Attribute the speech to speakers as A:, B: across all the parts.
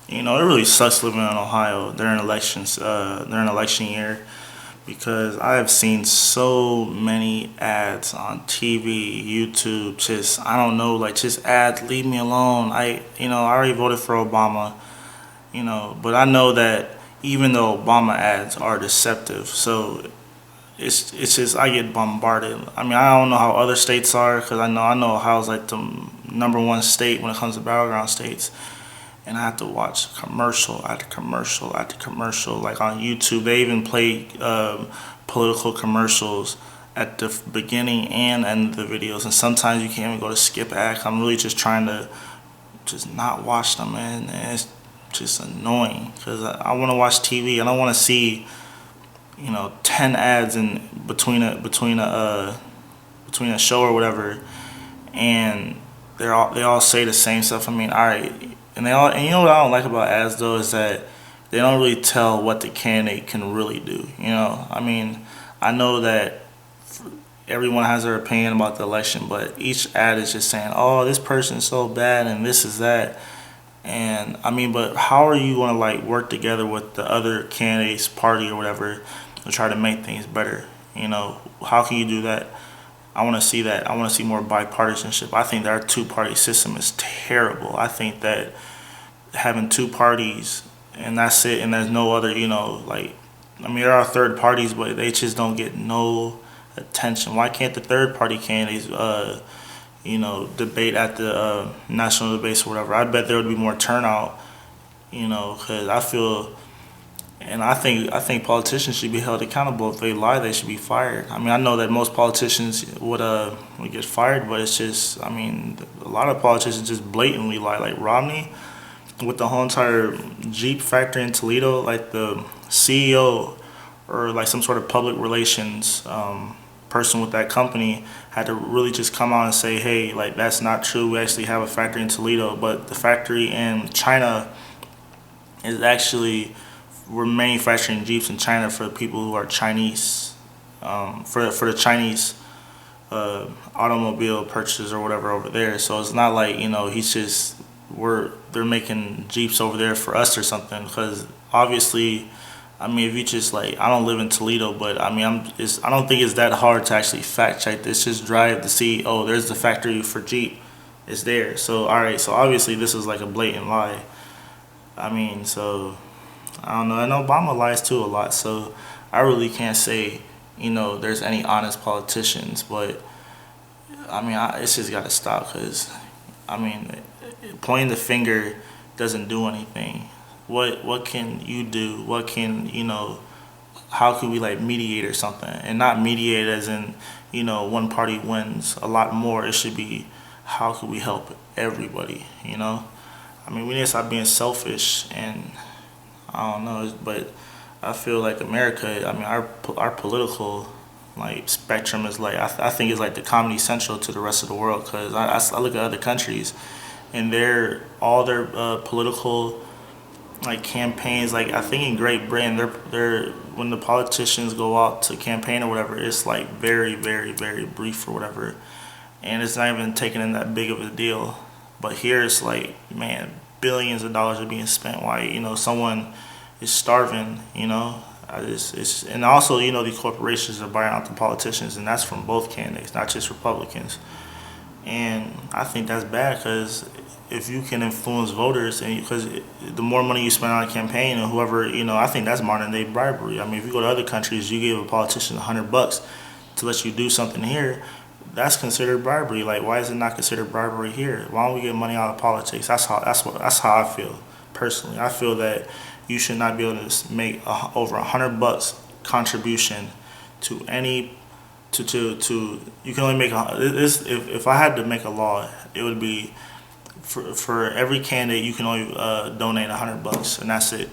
A: It really sucks living in Ohio during elections, during election year, because I have seen so many ads on TV, YouTube, just I don't know, like just ads. Leave me alone. I already voted for Obama, but I know that even though Obama ads are deceptive, so it's just I get bombarded. I mean, I don't know how other states are because I know Ohio's like the number one state when it comes to battleground states, and I have to watch commercial after commercial after commercial. Like on YouTube, they even play political commercials at the beginning and end of the videos, and sometimes you can't even go to skip ad. I'm really just trying to just not watch them, man, and it's just annoying because I want to watch TV. I don't want to see 10 ads in between a show or whatever, and they all say the same stuff. I mean, all right, and you know what I don't like about ads though is that they don't really tell what the candidate can really do. I mean, I know that everyone has their opinion about the election, but each ad is just saying, "Oh, this person's so bad and this is that." And I mean, but how are you gonna like work together with the other candidates, party or whatever, to try to make things better? How can you do that? I want to see that. I want to see more bipartisanship. I think that our two-party system is terrible. I think that having two parties and that's it, and there's no other, like, I mean, there are third parties, but they just don't get no attention. Why can't the third party candidates, debate at the national debates or whatever? I bet there would be more turnout, because I feel. And I think politicians should be held accountable. If they lie, they should be fired. I mean, I know that most politicians would get fired, but it's just, I mean, a lot of politicians just blatantly lie. Like Romney, with the whole entire Jeep factory in Toledo, like the CEO or like some sort of public relations person with that company had to really just come out and say, hey, like that's not true. We actually have a factory in Toledo, but the factory in China is actually we're manufacturing Jeeps in China for people who are Chinese, for the Chinese automobile purchases or whatever over there. So it's not like he's just they're making Jeeps over there for us or something. Because obviously, I mean, if you just like I don't live in Toledo, but I mean I don't think it's that hard to actually fact check this. Just drive to see, oh, there's the factory for Jeep. It's there. So all right. So obviously this is like a blatant lie. I mean, so I don't know. And Obama lies too a lot, so I really can't say, there's any honest politicians. But I mean, it's just got to stop because, I mean, pointing the finger doesn't do anything. What can you do? What can How can we like mediate or something? And not mediate as in one party wins a lot more. It should be how can we help everybody? I mean, we need to stop being selfish and I don't know, but I feel like America. I mean, our political like spectrum is like I think it's like the Comedy Central to the rest of the world because I look at other countries and all their political like campaigns. Like I think in Great Britain, they're when the politicians go out to campaign or whatever, it's like very very very brief or whatever, and it's not even taken in that big of a deal. But here it's like, man, billions of dollars are being spent while someone is starving. And also these corporations are buying out the politicians, and that's from both candidates, not just Republicans. And I think that's bad because if you can influence voters, and because the more money you spend on a campaign and whoever I think that's modern day bribery. I mean, if you go to other countries, you give a politician $100 to let you do something here. That's considered bribery. Like, why is it not considered bribery here? Why don't we get money out of politics? That's how I feel personally. I feel that you should not be able to make over $100 contribution to any to you can only make this if I had to make a law, it would be for every candidate you can only donate $100 and that's it.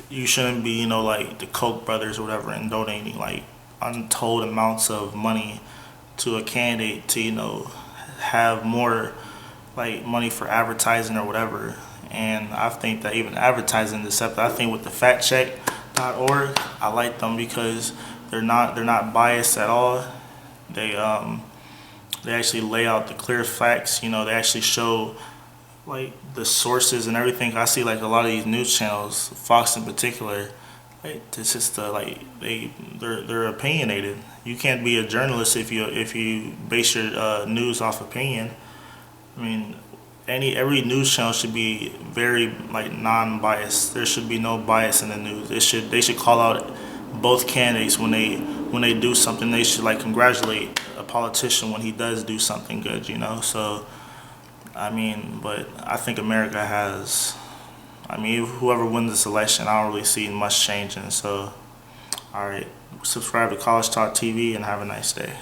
A: You shouldn't be like the Koch brothers or whatever and donating like untold amounts of money to a candidate to have more like money for advertising or whatever. And I think that even advertising deceptive. I think with the factcheck.org, I like them because they're not biased at all. They actually lay out the clear facts. They actually show like the sources and everything. I see like a lot of these news channels, Fox in particular, like it's just like they're opinionated. You can't be a journalist if you base your news off opinion. I mean, every news channel should be very like non-biased. There should be no bias in the news. They should call out both candidates when they do something. They should like congratulate a politician when he does do something good. So I mean, but I think America has. I mean, whoever wins this election, I don't really see much changing. So, all right, subscribe to College Talk TV and have a nice day.